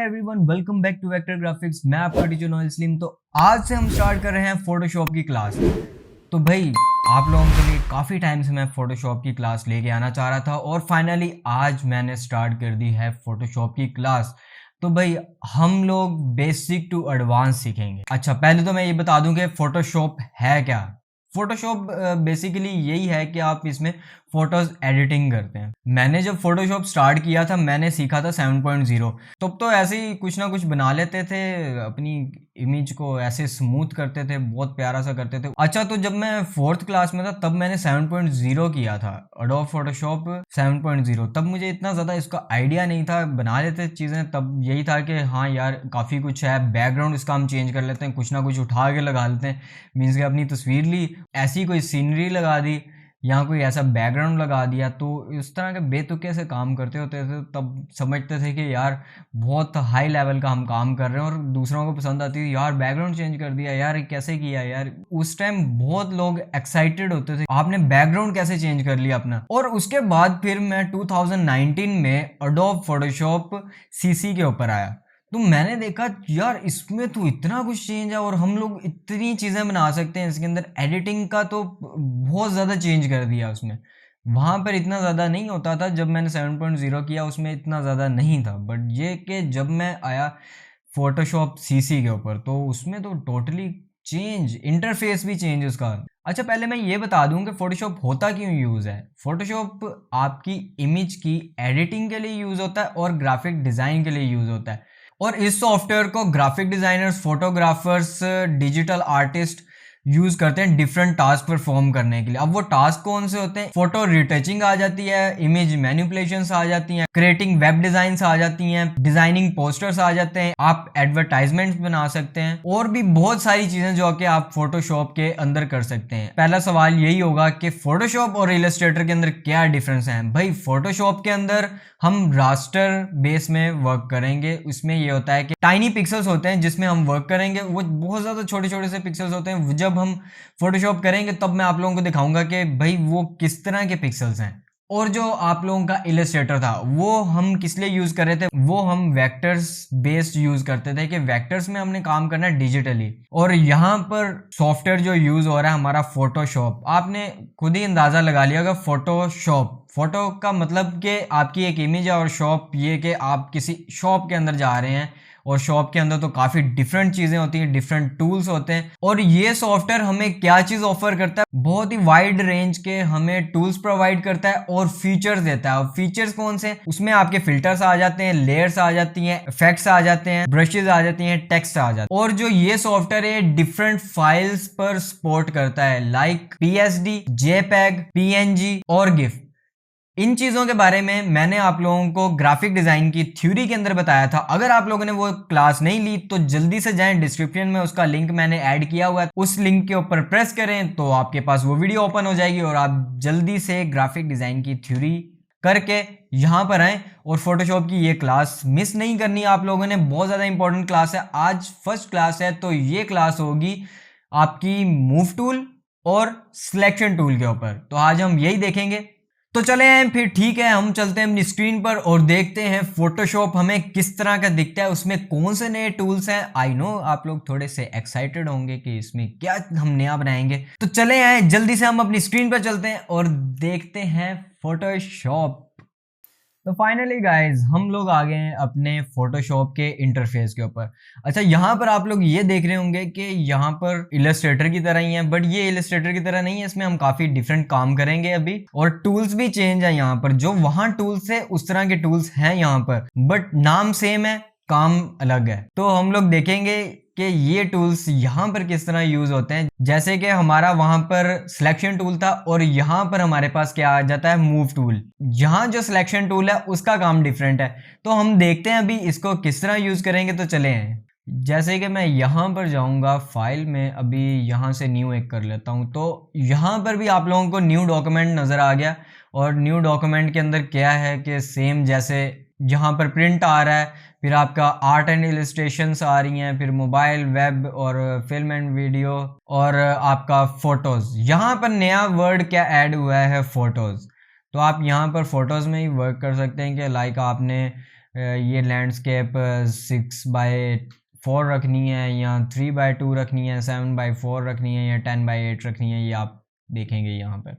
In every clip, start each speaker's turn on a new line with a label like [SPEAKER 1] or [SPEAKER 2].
[SPEAKER 1] Everyone, welcome back to vector graphics. मैं आपका teacher Noel Salim. तो आज से हम स्टार्ट कर रहे हैं फोटोशॉप की क्लास। तो भाई आप लोगों के लिए काफ़ी टाइम से मैं फोटोशॉप की क्लास लेके आना चाह रहा था और फाइनली आज मैंने स्टार्ट कर दी है फोटोशॉप की क्लास। तो भाई हम लोग बेसिक टू एडवांस सीखेंगे। अच्छा, पहले तो मैं ये बता दूं कि फोटोशॉप है क्या। फोटोशॉप बेसिकली यही है कि आप इसमें फोटोज एडिटिंग करते हैं। मैंने जब फोटोशॉप स्टार्ट किया था मैंने सीखा था 7.0। तब तो ऐसे ही कुछ ना कुछ बना लेते थे, अपनी इमेज को ऐसे स्मूथ करते थे, बहुत प्यारा सा करते थे। अच्छा, तो जब मैं 4th क्लास में था तब मैंने 7.0 किया था, एडोब फोटोशॉप 7.0। तब मुझे इतना ज़्यादा इसका आइडिया नहीं था, बना लेते चीज़ें। तब यही था कि हाँ यार काफ़ी कुछ है, बैकग्राउंड इसका हम चेंज कर लेते हैं, कुछ ना कुछ उठा के लगा लेते हैं। मीन्स कि अपनी तस्वीर ली, ऐसी कोई सीनरी लगा दी या कोई ऐसा बैकग्राउंड लगा दिया। तो इस तरह के बेतुके से काम करते होते थे। तब समझते थे कि यार बहुत हाई लेवल का हम काम कर रहे हैं और दूसरों को पसंद आती थी, यार बैकग्राउंड चेंज कर दिया, यार कैसे किया यार। उस टाइम बहुत लोग एक्साइटेड होते थे, आपने बैकग्राउंड कैसे चेंज कर लिया अपना। और उसके बाद फिर मैं 2019 में एडोब फोटोशॉप सीसी के ऊपर आया। तो मैंने देखा यार इसमें तो इतना कुछ चेंज है और हम लोग इतनी चीज़ें बना सकते हैं इसके अंदर। एडिटिंग का तो बहुत ज़्यादा चेंज कर दिया उसमें। वहाँ पर इतना ज़्यादा नहीं होता था जब मैंने 7.0 किया, उसमें इतना ज़्यादा नहीं था। बट ये कि जब मैं आया फोटोशॉप सीसी के ऊपर तो उसमें तो टोटली चेंज, इंटरफेस भी चेंज उसका। अच्छा, पहले मैं ये बता दूं कि फोटोशॉप होता क्यों यूज़ है। फोटोशॉप आपकी इमेज की एडिटिंग के लिए यूज़ होता है और ग्राफिक डिज़ाइन के लिए यूज़ होता है। और इस सॉफ्टवेयर को graphic designers, photographers, digital artist use करते हैं डिफरेंट टास्क परफॉर्म करने के लिए। अब वो टास्क कौन से होते हैं? फोटो रिटचिंग आ जाती है, इमेज मैनिपुलेशंस आ जाती हैं, क्रिएटिंग वेब डिजाइंस आ जाती हैं, डिजाइनिंग पोस्टर्स आ जाते हैं, आप एडवर्टाइजमेंट्स बना सकते हैं और भी बहुत सारी चीजें जो कि आप फोटोशॉप के अंदर कर सकते हैं। पहला सवाल यही होगा कि फोटोशॉप और इलस्ट्रेटर के अंदर क्या डिफरेंस है। भाई फोटोशॉप के अंदर हम रास्टर बेस में वर्क करेंगे। उसमें ये होता है कि टाइनी पिक्सल्स होते हैं जिसमें हम वर्क करेंगे, वो बहुत ज़्यादा छोटे छोटे से पिक्सल्स होते हैं। जब हम फोटोशॉप करेंगे तब मैं आप लोगों को दिखाऊंगा कि भाई वो किस तरह के पिक्सल्स हैं। और जो आप लोगों का इलस्ट्रेटर था वो हम किस लिए यूज कर रहे थे, वो हम वेक्टर्स बेस्ड यूज करते थे कि वेक्टर्स में हमने काम करना है डिजिटली। और यहाँ पर सॉफ्टवेयर जो यूज हो रहा है हमारा फोटोशॉप, आपने खुद ही अंदाजा लगा लिया होगा। फोटोशॉप, फोटो का मतलब कि आपकी एक इमेज है और शॉप ये कि आप किसी शॉप के अंदर जा रहे हैं। और शॉप के अंदर तो काफी डिफरेंट चीजें होती हैं, डिफरेंट टूल्स होते हैं। और ये सॉफ्टवेयर हमें क्या चीज ऑफर करता है, बहुत ही वाइड रेंज के हमें टूल्स प्रोवाइड करता है और फीचर्स देता है। और फीचर्स कौन से? उसमें आपके फिल्टर्स आ जाते हैं, लेयर्स आ जाती हैं, इफेक्ट्स आ जाते हैं, ब्रशेज आ जाती हैं, टेक्स्ट आ जाता है। और जो ये सॉफ्टवेयर है डिफरेंट फाइल्स पर सपोर्ट करता है, लाइक पीएसडी, जेपैग, पीएनजी और गिफ। इन चीजों के बारे में मैंने आप लोगों को ग्राफिक डिजाइन की थ्योरी के अंदर बताया था। अगर आप लोगों ने वो क्लास नहीं ली तो जल्दी से जाएं, डिस्क्रिप्शन में उसका लिंक मैंने ऐड किया हुआ है, उस लिंक के ऊपर प्रेस करें तो आपके पास वो वीडियो ओपन हो जाएगी और आप जल्दी से ग्राफिक डिजाइन की थ्योरी करके यहाँ पर आए और फोटोशॉप की ये क्लास मिस नहीं करनी आप लोगों ने। बहुत ज्यादा इंपॉर्टेंट क्लास है, आज फर्स्ट क्लास है। तो ये क्लास होगी आपकी मूव टूल और सिलेक्शन टूल के ऊपर। तो आज हम यही देखेंगे। तो चले हैं फिर, ठीक है, हम चलते हैं अपनी स्क्रीन पर और देखते हैं फोटोशॉप हमें किस तरह का दिखता है, उसमें कौन से नए टूल्स हैं। आई नो आप लोग थोड़े से एक्साइटेड होंगे कि इसमें क्या हम नया बनाएंगे। तो चले आए, जल्दी से हम अपनी स्क्रीन पर चलते हैं और देखते हैं फोटोशॉप। तो फाइनली गाइज हम लोग आ गए हैं अपने फोटोशॉप के इंटरफेस के ऊपर। अच्छा, यहाँ पर आप लोग ये देख रहे होंगे कि यहाँ पर इलस्ट्रेटर की तरह ही है, बट ये इलस्ट्रेटर की तरह नहीं है, इसमें हम काफी डिफरेंट काम करेंगे अभी। और टूल्स भी चेंज है यहाँ पर, जो वहाँ टूल्स है उस तरह के टूल्स हैं यहाँ पर, बट नाम सेम है, काम अलग है। तो हम लोग देखेंगे कि ये टूल्स यहाँ पर किस तरह यूज होते हैं। जैसे कि हमारा वहां पर सिलेक्शन टूल था और यहाँ पर हमारे पास क्या आ जाता है, मूव टूल। यहाँ जो सिलेक्शन टूल है उसका काम डिफरेंट है। तो हम देखते हैं अभी इसको किस तरह यूज करेंगे। तो चले हैं, जैसे कि मैं यहाँ पर जाऊंगा फाइल में, अभी यहाँ से न्यू एक कर लेता हूँ। तो यहाँ पर भी आप लोगों को न्यू डॉक्यूमेंट नजर आ गया। और न्यू डॉक्यूमेंट के अंदर क्या है कि सेम जैसे यहाँ पर प्रिंट आ रहा है, फिर आपका आर्ट एंड इलस्ट्रेशंस आ रही हैं, फिर मोबाइल, वेब और फिल्म एंड वीडियो और आपका फोटोज। यहाँ पर नया वर्ड क्या ऐड हुआ है, फोटोज। तो आप यहाँ पर फोटोज में ही वर्क कर सकते हैं कि लाइक आपने ये लैंडस्केप 6/4 रखनी है या 3/2 रखनी है, 7/4 रखनी है या 10/8 रखनी है, ये आप देखेंगे यहाँ पर।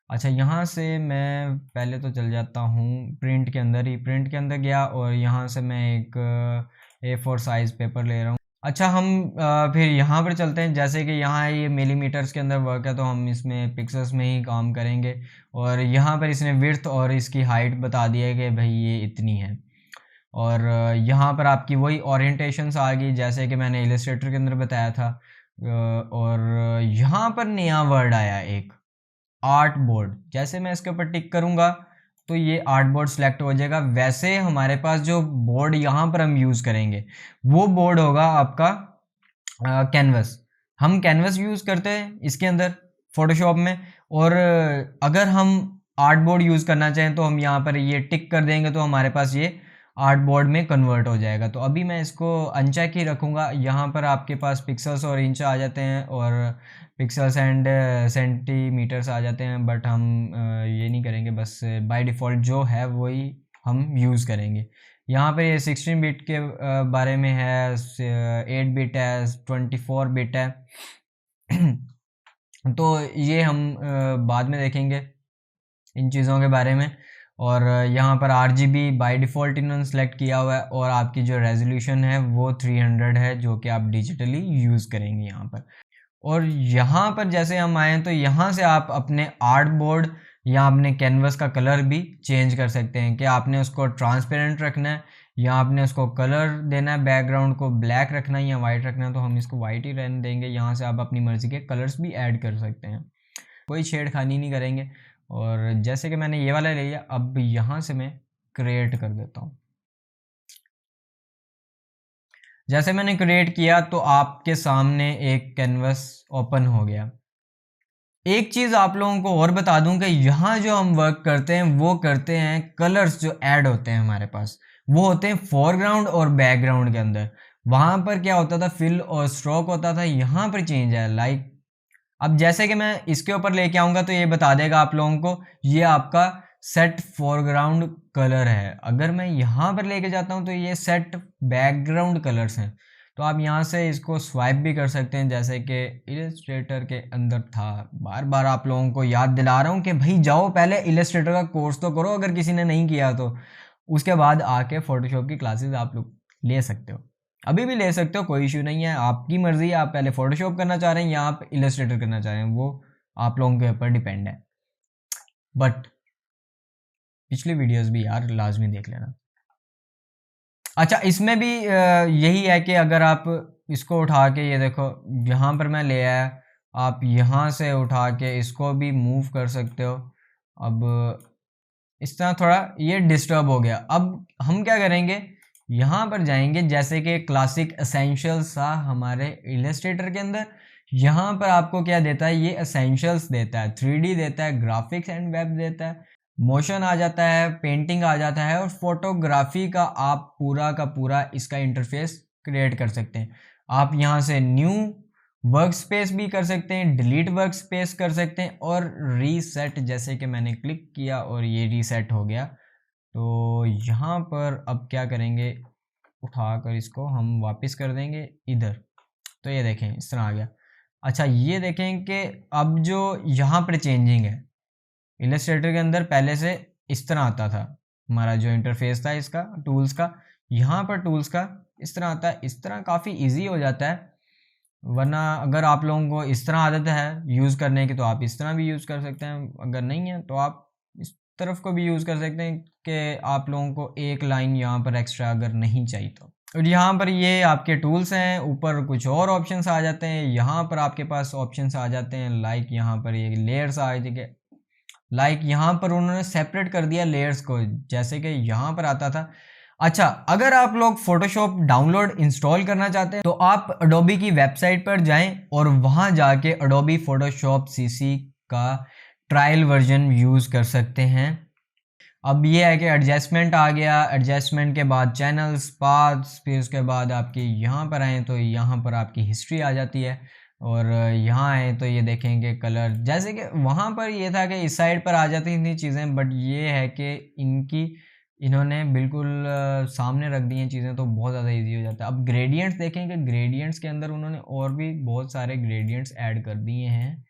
[SPEAKER 1] अच्छा, यहाँ से मैं पहले तो चल जाता हूँ प्रिंट के अंदर ही। प्रिंट के अंदर गया और यहाँ से मैं एक A4 साइज़ पेपर ले रहा हूँ। अच्छा, हम फिर यहाँ पर चलते हैं। जैसे कि यहाँ ये मिलीमीटर्स के अंदर वर्क है तो हम इसमें पिक्सेल्स में ही काम करेंगे। और यहाँ पर इसने विड्थ और इसकी हाइट बता दिया है कि भाई ये इतनी है। और यहाँ पर आपकी वही ओरिएंटेशंस आ गई जैसे कि मैंने इलस्ट्रेटर के अंदर बताया था। और यहाँ पर नया वर्ड आया एक, आर्ट बोर्ड। जैसे मैं इसके ऊपर टिक करूँगा तो ये आर्ट बोर्ड सेलेक्ट हो जाएगा। वैसे हमारे पास जो बोर्ड यहाँ पर हम यूज़ करेंगे वो बोर्ड होगा आपका कैनवस। हम कैनवस यूज़ करते हैं इसके अंदर फोटोशॉप में। और अगर हम आर्ट बोर्ड यूज़ करना चाहें तो हम यहाँ पर ये टिक कर देंगे तो हमारे पास ये आर्ट बोर्ड में कन्वर्ट हो जाएगा। तो अभी मैं इसको अनचेक ही रखूँगा। यहाँ पर आपके पास पिक्सल्स और इंच आ जाते हैं और पिक्सल्स एंड सेंटीमीटर्स आ जाते हैं, बट हम ये नहीं करेंगे। बस बाय डिफ़ॉल्ट जो है वही हम यूज़ करेंगे। यहाँ पर ये 16 बिट के बारे में है, 8 बिट है, 24 बिट है। तो ये हम बाद में देखेंगे इन चीज़ों के बारे में। और यहाँ पर RGB बाय डिफ़ॉल्ट इन्होंने सेलेक्ट किया हुआ है और आपकी जो रेजोल्यूशन है वो 300 है, जो कि आप डिजिटली यूज़ करेंगे यहाँ पर। और यहाँ पर जैसे हम आए तो यहाँ से आप अपने आर्ट बोर्ड या अपने कैनवस का कलर भी चेंज कर सकते हैं कि आपने उसको ट्रांसपेरेंट रखना है या आपने उसको कलर देना है, बैकग्राउंड को ब्लैक रखना है या वाइट रखना है। तो हम इसको वाइट ही रहने देंगे। यहाँ से आप अपनी मर्ज़ी के कलर्स भी ऐड कर सकते हैं, कोई छेड़खानी नहीं करेंगे। और जैसे कि मैंने ये वाला ले लिया, अब यहाँ से मैं क्रिएट कर देता हूँ। जैसे मैंने क्रिएट किया तो आपके सामने एक कैनवस ओपन हो गया। एक चीज़ आप लोगों को और बता दूं कि यहाँ जो हम वर्क करते हैं वो करते हैं कलर्स जो ऐड होते हैं हमारे पास, वो होते हैं फोरग्राउंड और बैकग्राउंड के अंदर। वहाँ पर क्या होता था, फिल और स्ट्रोक होता था, यहाँ पर चेंज है लाइक। अब जैसे कि मैं इसके ऊपर लेके आऊँगा तो ये बता देगा आप लोगों को ये आपका सेट फोरग्राउंड कलर है। अगर मैं यहाँ पर लेके जाता हूँ तो ये सेट बैकग्राउंड कलर्स हैं। तो आप यहाँ से इसको स्वाइप भी कर सकते हैं जैसे कि इलस्ट्रेटर के अंदर था। बार बार आप लोगों को याद दिला रहा हूँ कि भाई जाओ पहले इलस्ट्रेटर का कोर्स तो करो, अगर किसी ने नहीं किया तो उसके बाद आके फोटोशॉप की क्लासेस आप लोग ले सकते हो। अभी भी ले सकते हो, कोई इशू नहीं है, आपकी मर्जी है। आप पहले फोटोशॉप करना चाह रहे हैं या आप इलस्ट्रेटर करना चाह रहे हैं, वो आप लोगों के ऊपर डिपेंड है। बट पिछली वीडियोस भी यार लाजमी देख लेना। अच्छा, इसमें भी यही है कि अगर आप इसको उठा के, ये देखो यहाँ पर मैं ले आया, आप यहाँ से उठा के इसको भी मूव कर सकते हो। अब इस तरह थोड़ा ये डिस्टर्ब हो गया। अब हम क्या करेंगे, यहाँ पर जाएंगे जैसे कि क्लासिक एसेंशियल्स था हमारे इलस्ट्रेटर के अंदर। यहाँ पर आपको क्या देता है, ये एसेंशियल्स देता है, 3D देता है, ग्राफिक्स एंड वेब देता है, मोशन आ जाता है, पेंटिंग आ जाता है और फोटोग्राफी का आप पूरा का पूरा इसका इंटरफेस क्रिएट कर सकते हैं। आप यहाँ से न्यू वर्क स्पेस भी कर सकते हैं, डिलीट वर्क स्पेस कर सकते हैं और रीसेट, जैसे कि मैंने क्लिक किया और ये रीसेट हो गया। तो यहाँ पर अब क्या करेंगे, उठाकर इसको हम वापस कर देंगे इधर। तो ये देखें इस तरह आ गया। अच्छा, ये देखें कि अब जो यहाँ पर चेंजिंग है, इलस्ट्रेटर के अंदर पहले से इस तरह आता था हमारा जो इंटरफेस था इसका टूल्स का, यहाँ पर टूल्स का इस तरह आता है। इस तरह काफ़ी इजी हो जाता है। वरना अगर आप लोगों को इस तरह आदत है यूज़ करने की तो आप इस तरह भी यूज़ कर सकते हैं, अगर नहीं है तो आप इस तरफ को भी यूज़ कर सकते हैं कि आप लोगों को एक लाइन यहाँ पर एक्स्ट्रा अगर नहीं चाहिए तो। और यहाँ पर ये आपके टूल्स हैं, ऊपर कुछ और ऑप्शंस आ जाते हैं। यहाँ पर आपके पास ऑप्शंस आ जाते हैं लाइक यहाँ पर ये लेयर्स आ जाएंगे, लाइक यहाँ पर उन्होंने सेपरेट कर दिया लेयर्स को, जैसे कि यहाँ पर आता था। अच्छा, अगर आप लोग फोटोशॉप डाउनलोड इंस्टॉल करना चाहते हैं तो आप अडोबी की वेबसाइट पर जाएं और वहां जाके अडोबी फोटोशॉप सीसी का ट्रायल वर्जन यूज़ कर सकते हैं। अब ये है कि एडजस्टमेंट आ गया, एडजस्टमेंट के बाद चैनल्स, पाथ्स, फिर उसके बाद आपकी यहाँ पर आएँ तो यहाँ पर आपकी हिस्ट्री आ जाती है। और यहाँ आए तो ये देखेंगे कलर, जैसे कि वहाँ पर ये था कि इस साइड पर आ जाती थी चीज़ें, बट ये है कि इनकी इन्होंने बिल्कुल सामने रख दी हैं चीज़ें, तो बहुत ज़्यादा इजी हो जाता है। अब ग्रेडियंट्स देखें कि ग्रेडियंट्स के अंदर उन्होंने और भी बहुत सारे ग्रेडियंट्स ऐड कर दिए हैं,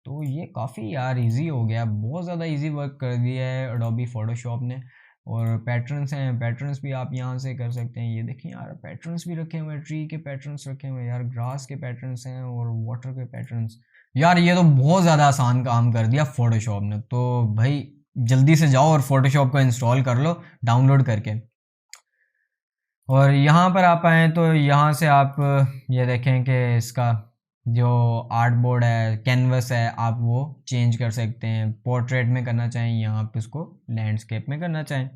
[SPEAKER 1] तो ये काफ़ी यार इजी हो गया, बहुत ज़्यादा इजी वर्क कर दिया है एडोबी फोटोशॉप ने। और पैटर्न्स हैं, पैटर्न्स भी आप यहाँ से कर सकते हैं। ये देखें यार, पैटर्न्स भी रखे हुए हैं, ट्री के पैटर्न्स रखे हुए हैं यार, ग्रास के पैटर्न्स हैं और वाटर के पैटर्न्स। यार ये तो बहुत ज़्यादा आसान काम कर दिया फोटोशॉप ने। तो भाई जल्दी से जाओ और फोटोशॉप को इंस्टॉल कर लो डाउनलोड करके। और यहाँ पर आप आएँ तो यहाँ से आप ये देखें कि इसका जो आर्ट बोर्ड है, कैनवस है, आप वो चेंज कर सकते हैं। पोर्ट्रेट में करना चाहें या आप इसको लैंडस्केप में करना चाहें।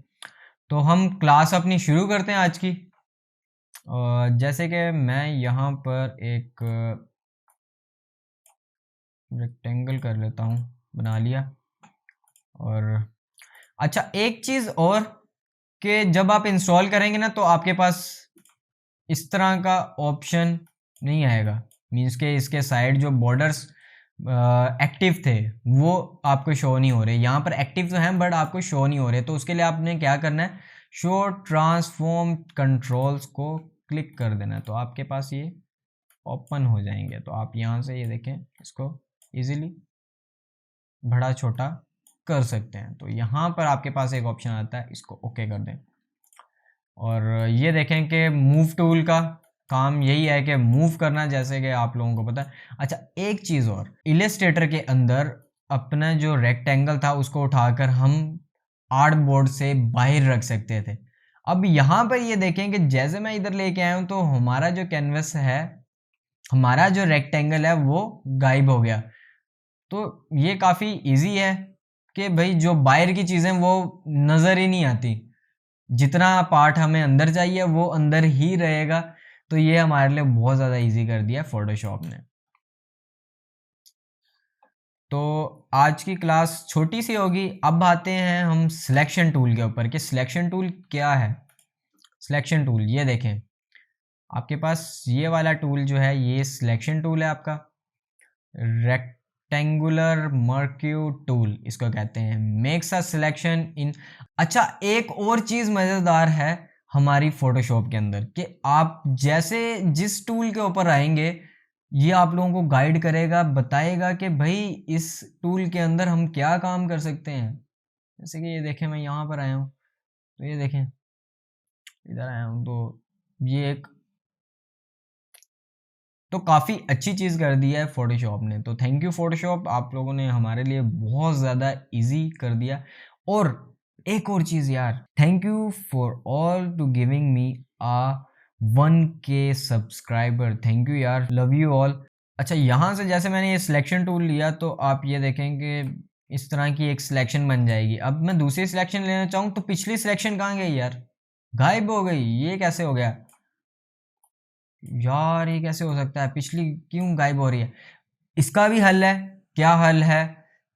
[SPEAKER 1] तो हम क्लास अपनी शुरू करते हैं आज की। और जैसे कि मैं यहाँ पर एक रेक्टेंगल कर लेता हूँ, बना लिया। और अच्छा एक चीज़ और, कि जब आप इंस्टॉल करेंगे ना तो आपके पास इस तरह का ऑप्शन नहीं आएगा। मीन्स के इसके साइड जो बॉर्डर्स एक्टिव थे वो आपको शो नहीं हो रहे। यहाँ पर एक्टिव तो हैं बट आपको शो नहीं हो रहे। तो उसके लिए आपने क्या करना है, शो ट्रांसफॉर्म कंट्रोल्स को क्लिक कर देना है, तो आपके पास ये ओपन हो जाएंगे। तो आप यहाँ से ये देखें, इसको इजीली बड़ा छोटा कर सकते हैं। तो यहाँ पर आपके पास एक ऑप्शन आता है, इसको ओके कर दें। और ये देखें कि मूव टूल का काम यही है कि मूव करना, जैसे कि आप लोगों को पता है। अच्छा एक चीज़ और, इलस्ट्रेटर के अंदर अपना जो रेक्टेंगल था उसको उठाकर हम आर्ट बोर्ड से बाहर रख सकते थे। अब यहाँ पर ये देखें कि जैसे मैं इधर लेके आया हूँ तो हमारा जो कैनवस है, हमारा जो रेक्टेंगल है वो गायब हो गया। तो ये काफ़ी इजी है कि भाई जो बाहर की चीज़ें वो नज़र ही नहीं आती, जितना पार्ट हमें अंदर चाहिए वो अंदर ही रहेगा। तो ये हमारे लिए बहुत ज़्यादा इजी कर दिया फोटोशॉप ने। तो आज की क्लास छोटी सी होगी। अब आते हैं हम सिलेक्शन टूल के ऊपर कि सिलेक्शन टूल क्या है। सिलेक्शन टूल ये देखें, आपके पास ये वाला टूल जो है ये सिलेक्शन टूल है आपका, रेक्टेंगुलर मर्क्यू टूल इसको कहते हैं, मेक्स अ सिलेक्शन इन। अच्छा एक और चीज़ मज़ेदार है हमारी फोटोशॉप के अंदर कि आप जैसे जिस टूल के ऊपर आएंगे ये आप लोगों को गाइड करेगा, बताएगा कि भाई इस टूल के अंदर हम क्या काम कर सकते हैं। जैसे कि ये देखें, मैं यहाँ पर आया हूँ तो ये देखें इधर आया हूँ, तो ये एक तो काफ़ी अच्छी चीज़ कर दी है फोटोशॉप ने। तो थैंक यू फोटोशॉप, आप लोगों ने हमारे लिए बहुत ज़्यादा इजी कर दिया। और एक और चीज़ यार, thank you for all to giving me a 1K subscriber. Thank you यार, लव यू ऑल। अच्छा यहाँ से जैसे मैंने ये सिलेक्शन टूल लिया तो आप ये देखेंगे इस तरह की एक सिलेक्शन बन जाएगी। अब मैं दूसरी सिलेक्शन लेना चाहूँ तो पिछली सिलेक्शन कहाँ गई यार, गायब हो गई। ये कैसे हो गया यार, ये कैसे हो सकता है, पिछली क्यों गायब हो रही है। इसका भी हल है। क्या हल है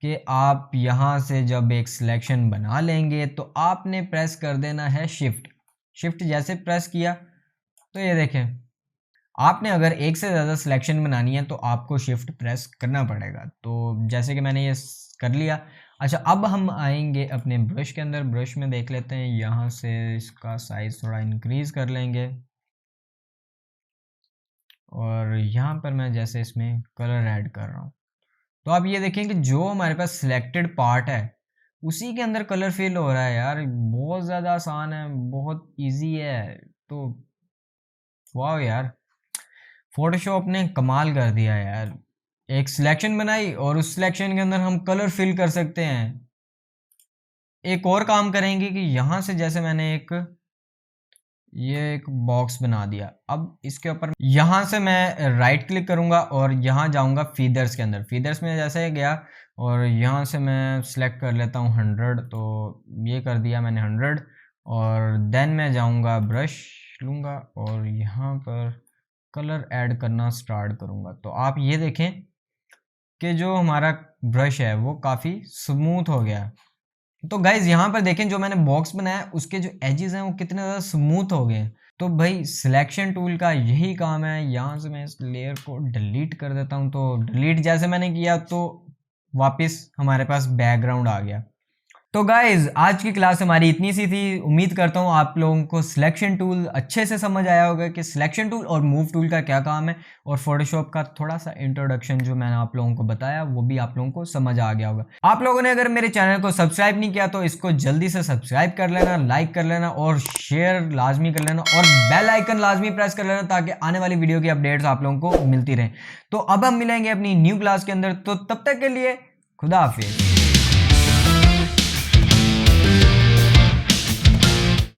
[SPEAKER 1] कि आप यहाँ से जब एक सिलेक्शन बना लेंगे तो आपने प्रेस कर देना है शिफ्ट। शिफ्ट जैसे प्रेस किया तो ये देखें, आपने अगर एक से ज़्यादा सिलेक्शन बनानी है तो आपको शिफ्ट प्रेस करना पड़ेगा। तो जैसे कि मैंने ये कर लिया। अच्छा अब हम आएंगे अपने ब्रश के अंदर, ब्रश में देख लेते हैं, यहाँ से इसका साइज़ थोड़ा इंक्रीज़ कर लेंगे। और यहाँ पर मैं जैसे इसमें कलर ऐड कर रहा हूँ तो आप ये देखें कि जो हमारे पास सिलेक्टेड पार्ट है उसी के अंदर कलर फिल हो रहा है यार। बहुत ज़्यादा आसान है, बहुत इजी है। तो वाह यार, फोटोशॉप ने कमाल कर दिया यार। एक सिलेक्शन बनाई और उस सिलेक्शन के अंदर हम कलर फिल कर सकते हैं। एक और काम करेंगे कि यहाँ से जैसे मैंने ये एक बॉक्स बना दिया, अब इसके ऊपर यहाँ से मैं राइट क्लिक करूँगा और यहाँ जाऊँगा फीदर्स के अंदर। फीदर्स में जैसे गया और यहाँ से मैं सिलेक्ट कर लेता हूँ 100, तो ये कर दिया मैंने 100। और देन मैं जाऊँगा ब्रश लूँगा और यहाँ पर कलर ऐड करना स्टार्ट करूँगा। तो आप ये देखें कि जो हमारा ब्रश है वो काफ़ी स्मूथ हो गया। तो गाइज यहाँ पर देखें जो मैंने बॉक्स बनाया उसके जो एजेस हैं वो कितने ज़्यादा स्मूथ हो गए। तो भाई सिलेक्शन टूल का यही काम है। यहाँ से मैं इस लेयर को डिलीट कर देता हूँ। तो डिलीट जैसे मैंने किया तो वापस हमारे पास बैकग्राउंड आ गया। तो गाइज आज की क्लास हमारी इतनी सी थी। उम्मीद करता हूँ आप लोगों को सिलेक्शन टूल अच्छे से समझ आया होगा कि सिलेक्शन टूल और मूव टूल का क्या काम है, और फोटोशॉप का थोड़ा सा इंट्रोडक्शन जो मैंने आप लोगों को बताया वो भी आप लोगों को समझ आ गया होगा। आप लोगों ने अगर मेरे चैनल को सब्सक्राइब नहीं किया तो इसको जल्दी से सब्सक्राइब कर लेना, लाइक कर लेना और शेयर लाजमी कर लेना, और बेल आइकन लाजमी प्रेस कर लेना ताकि आने वाली वीडियो की अपडेट्स आप लोगों को मिलती रहे। तो अब हम मिलेंगे अपनी न्यू क्लास के अंदर, तो तब तक के लिए खुदा हाफिज।